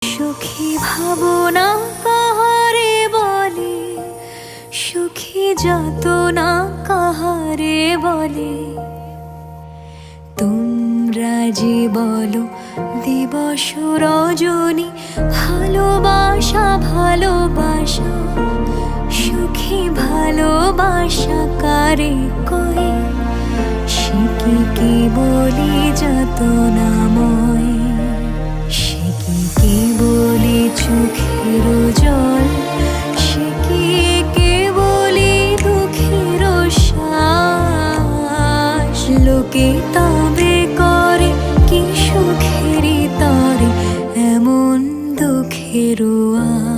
সুখী ভাবনা কাহারে বলে, সুখী যাতনা কাহারে বলে। তোমরা যে বলো দিবস রজনী, ভালোবাসা ভালোবাসা, সুখী ভালোবাসা কারে কয়? সে কি বলি যাতনাময়, সে কি বলি চোখের জল, সে কি বলি দুঃখের শ্বাস। লোকে তবে করে কি সুখেরই তরে এমন দুঃখের আশ।